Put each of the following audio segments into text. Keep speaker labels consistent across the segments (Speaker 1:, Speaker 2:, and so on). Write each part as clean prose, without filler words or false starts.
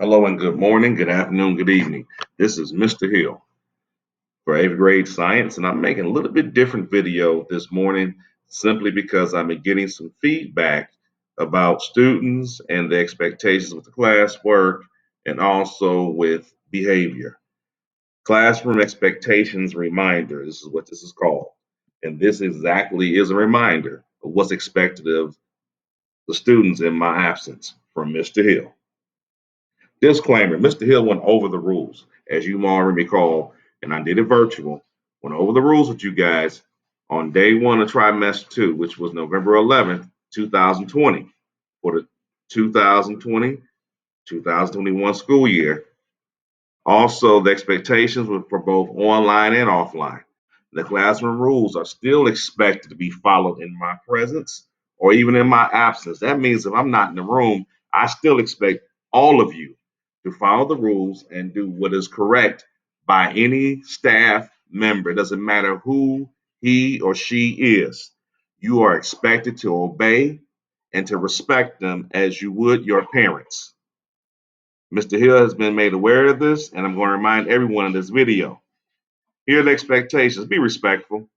Speaker 1: Hello and good morning, good afternoon, good evening. This is Mr. Hill for 8th grade science, and I'm making a little bit different video this morning simply because I've been getting some feedback about students and the expectations with the classwork and also with behavior. Classroom expectations reminder, this is what this is called. And this exactly is a reminder of what's expected of the students in my absence from Mr. Hill. Disclaimer, Mr. Hill went over the rules, as you already recall, and I did it virtual, went over the rules with you guys on day one of trimester two, which was November 11th, 2020, for the 2020-2021 school year. Also, the expectations were for both online and offline. The classroom rules are still expected to be followed in my presence or even in my absence. That means if I'm not in the room, I still expect all of you to follow the rules and do what is correct by any staff member. It doesn't matter who he or she is. You are expected to obey and to respect them as you would your parents. Mr. Hill has been made aware of this, and I'm going to remind everyone in this video. Here are the expectations. Be respectful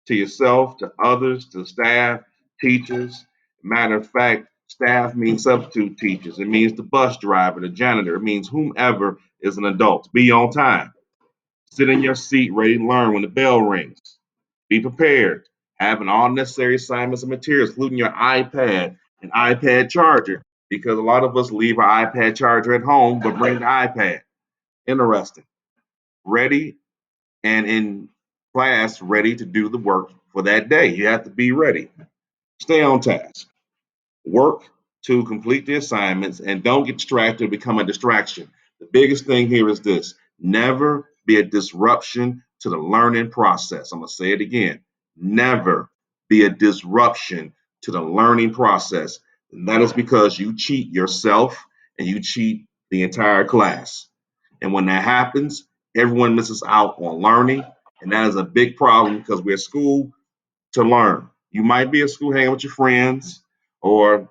Speaker 1: to yourself, to others, to staff, teachers. Matter of fact, staff means substitute teachers. It means the bus driver, the janitor. It means whomever is an adult. Be on time. Sit in your seat ready to learn when the bell rings. Be prepared. Having all necessary assignments and materials, including your iPad and iPad charger, because a lot of us leave our iPad charger at home but bring the iPad. Interesting. Ready and in class, ready to do the work for that day. You have to be ready. Stay on task. Work to complete the assignments and don't get distracted or become a distraction. The biggest thing here is this: never be a disruption to the learning process. I'm going to say it again: never be a disruption to the learning process. And that is because you cheat yourself and you cheat the entire class. And when that happens, everyone misses out on learning. And that is a big problem because we're at school to learn. You might be at school hanging with your friends or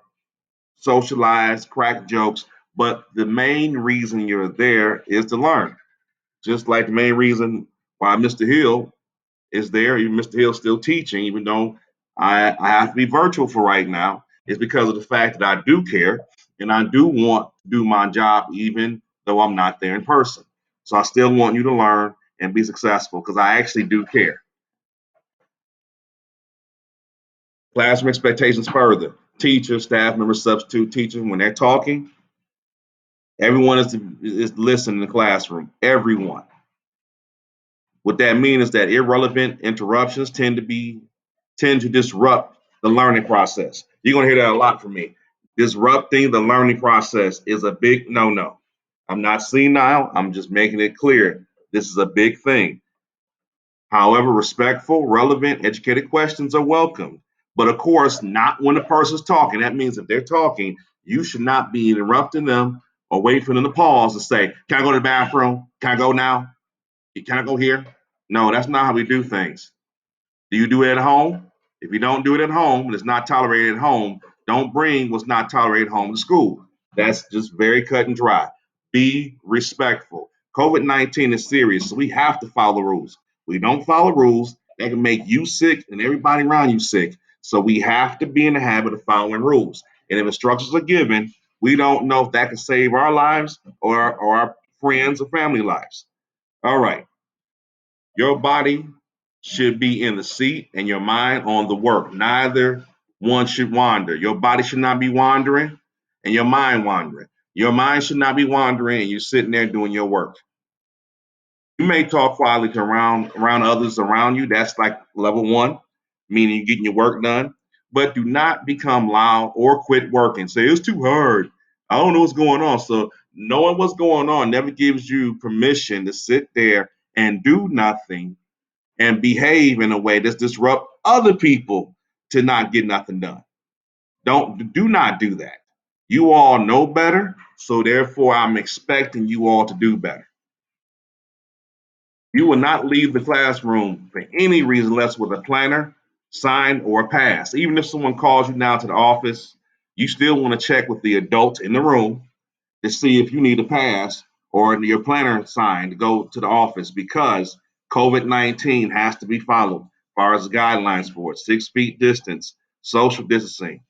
Speaker 1: socialize, crack jokes, but the main reason you're there is to learn. Just like the main reason why Mr. Hill is there, even Mr. Hill's still teaching, even though I have to be virtual for right now, is because of the fact that I do care and I do want to do my job even though I'm not there in person. So I still want you to learn and be successful because I actually do care. Classroom expectations further. Teachers, staff members, substitute teachers, when they're talking, everyone is listening in the classroom. Everyone. What that means is that irrelevant interruptions tend to disrupt the learning process. You're gonna hear that a lot from me. Disrupting the learning process is a big no-no. I'm not senile, I'm just making it clear. This is a big thing. However, respectful, relevant, educated questions are welcome. But of course, not when the person's talking. That means if they're talking, you should not be interrupting them or wait for them to pause and say, "Can I go to the bathroom? Can I go now? Can I go here?" No, that's not how we do things. Do you do it at home? If you don't do it at home and it's not tolerated at home, don't bring what's not tolerated home to school. That's just very cut and dry. Be respectful. COVID-19 is serious, so we have to follow the rules. We don't follow rules, that can make you sick and everybody around you sick. So we have to be in the habit of following rules. And if instructions are given, we don't know if that can save our lives or our friends or family lives. All right. Your body should be in the seat and your mind on the work. Neither one should wander. Your body should not be wandering and your mind wandering. Your mind should not be wandering and you're sitting there doing your work. You may talk quietly to around others around you. That's like level one, meaning you're getting your work done. But do not become loud or quit working. Say it's too hard. I don't know what's going on. So knowing what's going on never gives you permission to sit there and do nothing and behave in a way that's disrupt other people to not get nothing done. Do not do that. You all know better, so therefore I'm expecting you all to do better. You will not leave the classroom for any reason unless with a planner, sign, or a pass. Even if someone calls you now to the office, you still want to check with the adults in the room to see if you need a pass or your planner signed to go to the office because COVID-19 has to be followed as far as the guidelines for it 6 feet distance, social distancing,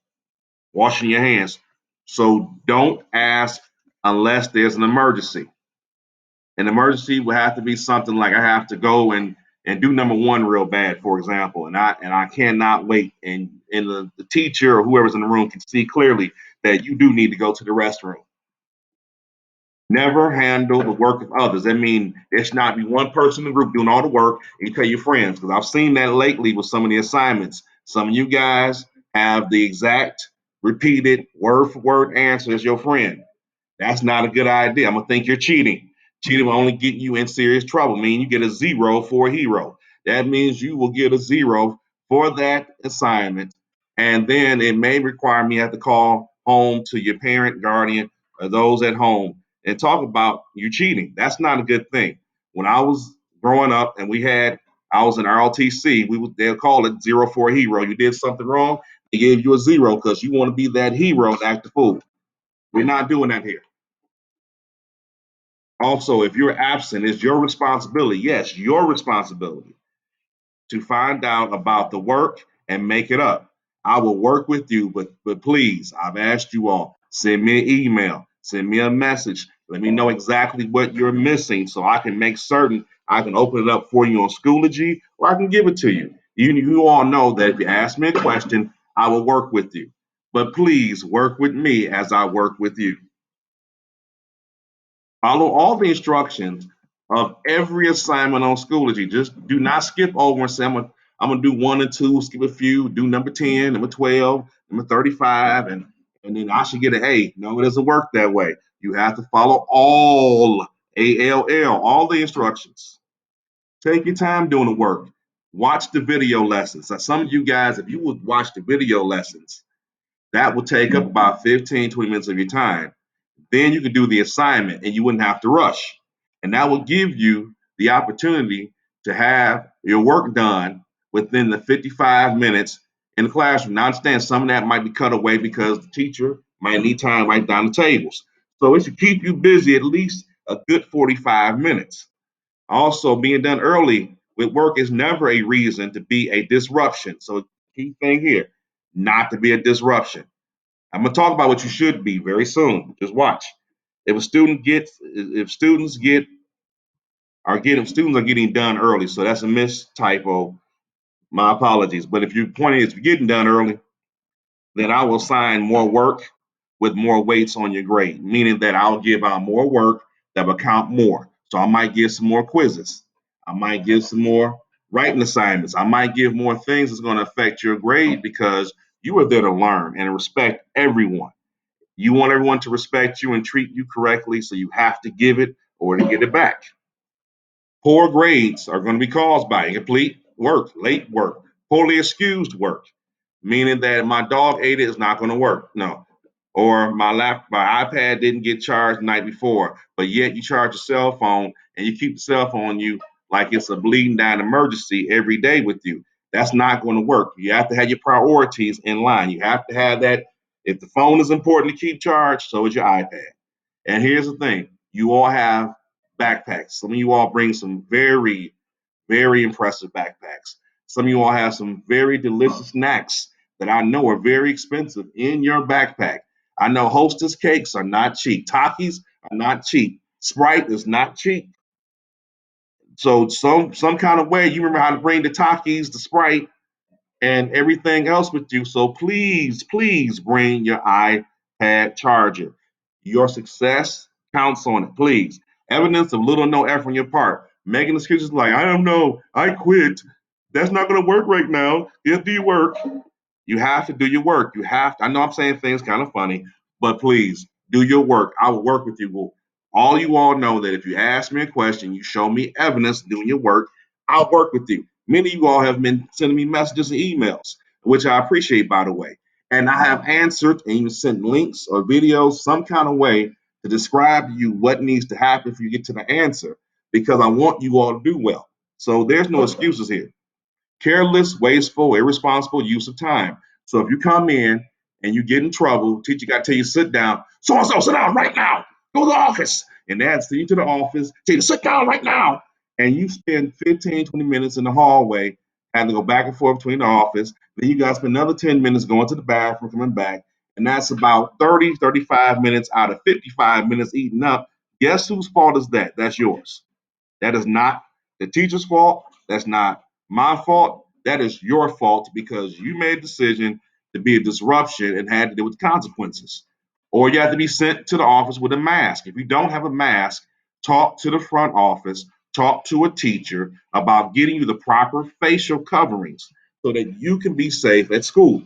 Speaker 1: washing your hands. So don't ask unless there's an emergency. An emergency would have to be something like I have to go and do number one real bad, for example, and I cannot wait. And the teacher or whoever's in the room can see clearly that you do need to go to the restroom. Never handle the work of others. I mean, it should not be one person in the group doing all the work and you tell your friends, because I've seen that lately with some of the assignments. Some of you guys have the exact repeated word for word answer as your friend. That's not a good idea. I'm gonna think you're cheating. Cheating will only get you in serious trouble. Meaning you get a zero for a hero. That means you will get a zero for that assignment, and then it may require me to have to call home to your parent, guardian, or those at home and talk about you cheating. That's not a good thing. When I was growing up and I was in RLTC, they'll call it zero for a hero. You did something wrong, they gave you a zero because you want to be that hero and act the fool. We're not doing that here. Also, if you're absent, it's your responsibility. Yes, your responsibility to find out about the work and make it up. I will work with you, but please, I've asked you all, send me an email, send me a message. Let me know exactly what you're missing so I can make certain I can open it up for you on Schoology or I can give it to you. You all know that if you ask me a question, I will work with you. But please work with me as I work with you. Follow all the instructions of every assignment on Schoology. Just do not skip over and say, I'm gonna do one and two, skip a few, do number 10, number 12, number 35, and then I should get an A. No, it doesn't work that way. You have to follow all all the instructions. Take your time doing the work. Watch the video lessons. So some of you guys, if you would watch the video lessons, that will take up about 15, 20 minutes of your time. Then you can do the assignment and you wouldn't have to rush. And that will give you the opportunity to have your work done within the 55 minutes in the classroom. Now, I understand some of that might be cut away because the teacher might need time right down the tables. So it should keep you busy at least a good 45 minutes. Also, being done early with work is never a reason to be a disruption. So, key thing here, not to be a disruption. I'm gonna talk about what you should be very soon. Just watch. If students students are getting done early, so that's a mistypo. My apologies. But if your point is getting done early, then I will assign more work with more weights on your grade, meaning that I'll give out more work that will count more. So I might give some more quizzes. I might give some more writing assignments. I might give more things that's going to affect your grade because you are there to learn and respect everyone. You want everyone to respect you and treat you correctly, so you have to give it or to get it back. Poor grades are going to be caused by incomplete work, late work, poorly excused work, meaning that my dog ate it is not going to work. No. Or my iPad didn't get charged the night before, but yet you charge your cell phone and you keep the cell phone on you like it's a bleeding down emergency every day with you. That's not going to work. You have to have your priorities in line. You have to have that. If the phone is important to keep charged, so is your iPad. And here's the thing: you all have backpacks. Some of you all bring some very, very impressive backpacks. Some of you all have some very delicious snacks that I know are very expensive in your backpack. I know Hostess cakes are not cheap. Takis are not cheap. Sprite is not cheap. So some kind of way you remember how to bring the Takis, the Sprite, and everything else with you. So please, please bring your iPad charger. Your success counts on it. Please. Evidence of little or no effort on your part. Making excuses like, I don't know, I quit. That's not going to work right now. You have to do your work. You have to do your work. You have to. I know I'm saying things kind of funny, but please do your work. I will work with you. Well, all you all know that if you ask me a question, you show me evidence doing your work, I'll work with you. Many of you all have been sending me messages and emails, which I appreciate, by the way. And I have answered and even sent links or videos, some kind of way to describe to you what needs to happen for you to get to the answer because I want you all to do well. So there's no excuses here. Careless, wasteful, irresponsible use of time. So if you come in and you get in trouble, teacher got to tell you sit down. So and so, sit down right now. Go to the office. And dad send you to the office, tell you to sit down right now. And you spend 15, 20 minutes in the hallway, having to go back and forth between the office. Then you guys spend another 10 minutes going to the bathroom, coming back. And that's about 30, 35 minutes out of 55 minutes eaten up. Guess whose fault is that? That's yours. That is not the teacher's fault. That's not my fault. That is your fault because you made a decision to be a disruption and had to deal with consequences. Or you have to be sent to the office with a mask. If you don't have a mask, talk to the front office, talk to a teacher about getting you the proper facial coverings so that you can be safe at school.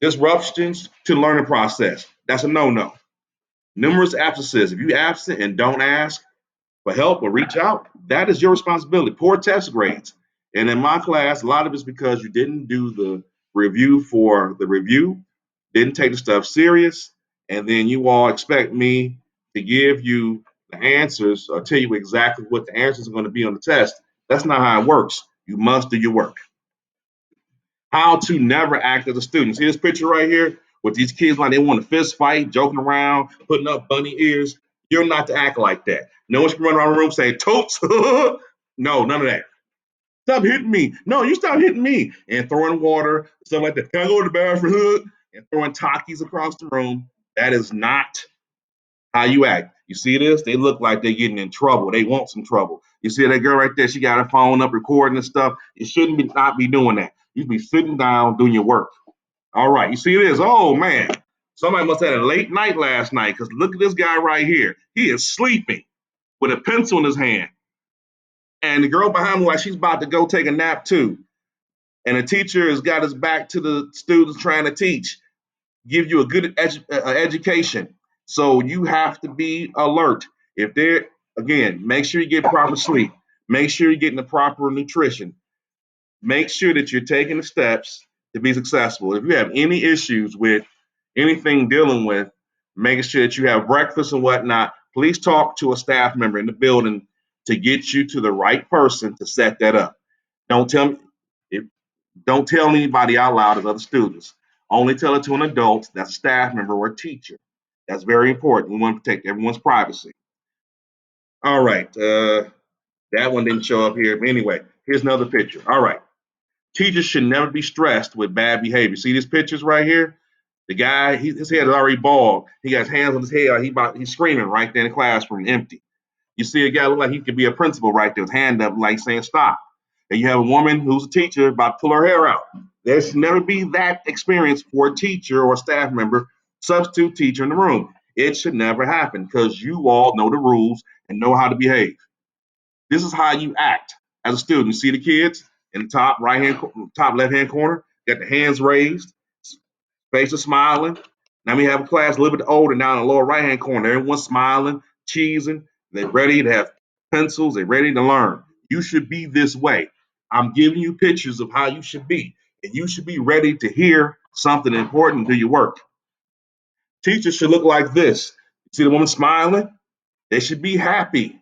Speaker 1: Disruptions to the learning process. That's a no-no. Numerous absences. If you absent and don't ask, for help or reach out, that is your responsibility. Poor test grades. And in my class, a lot of it's because you didn't do the review for the review, didn't take the stuff serious, and then you all expect me to give you the answers or tell you exactly what the answers are going to be on the test. That's not how it works. You must do your work. How to never act as a student. See this picture right here with these kids like they want to fist fight, joking around, putting up bunny ears. You're not to act like that. No one should run around the room saying totes. No, none of that. Stop hitting me. No, you stop hitting me. And throwing water, stuff like that. Can I go to the bathroom? And throwing Takis across the room. That is not how you act. You see this? They look like they're getting in trouble. They want some trouble. You see that girl right there? She got her phone up recording and stuff. You shouldn't be not be doing that. You should be sitting down doing your work. All right. You see this? Oh man. Somebody must have had a late night last night because look at this guy right here. He is sleeping with a pencil in his hand. And the girl behind him, like she's about to go take a nap too. And the teacher has got his back to the students trying to teach, give you a good education. So you have to be alert. If they're, again, make sure you get proper sleep. Make sure you're getting the proper nutrition. Make sure that you're taking the steps to be successful. If you have any issues with anything dealing with making sure that you have breakfast and whatnot, please talk to a staff member in the building to get you to the right person to set that up. Don't tell me, if, don't tell anybody out loud as other students. Only tell it to an adult, that's a staff member or a teacher. That's very important. We want to protect everyone's privacy. All right. That one didn't show up here. But anyway, here's another picture. All right. Teachers should never be stressed with bad behavior. See these pictures right here? The guy, his head is already bald. He got his hands on his head. He's screaming right there in the classroom, empty. You see a guy look like he could be a principal right there, with his hand up, like saying stop. And you have a woman who's a teacher about to pull her hair out. There should never be that experience for a teacher or a staff member, substitute teacher in the room. It should never happen because you all know the rules and know how to behave. This is how you act as a student. You see the kids in the top left hand corner, got the hands raised, faces smiling. Now we have a class a little bit older now in the lower right hand corner. Everyone's smiling, cheesing. They're ready to have pencils. They're ready to learn. You should be this way. I'm giving you pictures of how you should be, and you should be ready to hear something important do your work. Teachers should look like this. You see the woman smiling? They should be happy.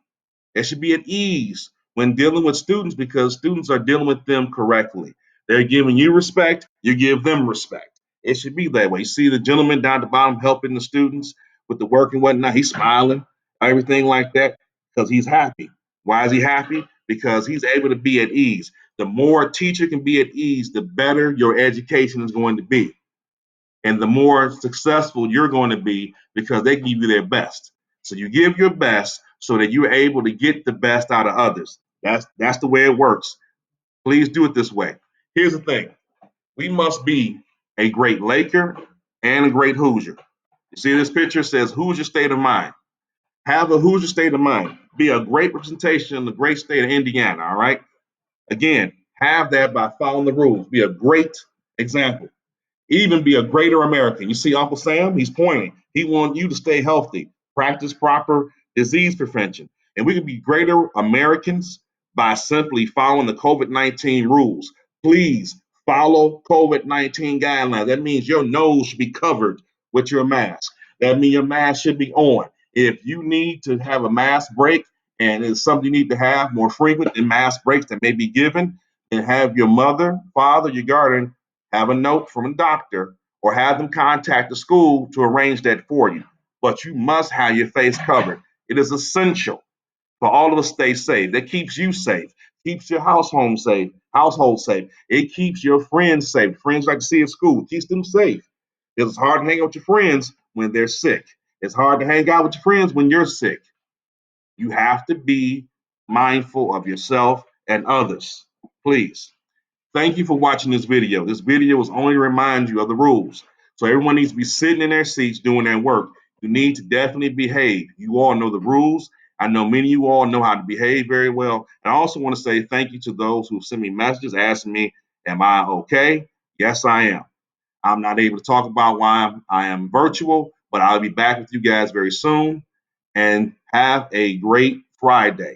Speaker 1: They should be at ease when dealing with students because students are dealing with them correctly. They're giving you respect, you give them respect. It should be that way. You see the gentleman down at the bottom helping the students with the work and whatnot. He's smiling, everything like that, because he's happy. Why is he happy? Because he's able to be at ease. The more a teacher can be at ease, the better your education is going to be and the more successful you're going to be because they give you their best. So you give your best so that you're able to get the best out of others. That's the way it works. Please do it this way. Here's the thing: we must be a great Laker and a great Hoosier. You see this picture says Hoosier state of mind. Have a Hoosier state of mind. Be a great representation of the great state of Indiana. All right. Again, have that by following the rules. Be a great example even be a greater American. You see Uncle Sam, he's pointing. He wants you to stay healthy, practice proper disease prevention. And we can be greater Americans by simply following the COVID-19 rules. Please follow COVID-19 guidelines. That means your nose should be covered with your mask. That means your mask should be on. If you need to have a mask break and it's something you need to have more frequent than mask breaks that may be given, then have your mother, father, your guardian have a note from a doctor or have them contact the school to arrange that for you. but you must have your face covered. It is essential for all of us to stay safe. That keeps you safe, keeps your household safe. It keeps your friends safe. Friends like to see at school, it keeps them safe. It's hard to hang out with your friends when they're sick. It's hard to hang out with your friends when you're sick. You have to be mindful of yourself and others. Please. Thank you for watching this video. This video is only to remind you of the rules. So everyone needs to be sitting in their seats doing their work. You need to definitely behave. You all know the rules. I know many of you all know how to behave very well. And I also want to say thank you to those who sent me messages asking me, am I okay? Yes, I am. I'm not able to talk about why I am virtual, but I'll be back with you guys very soon. And have a great Friday.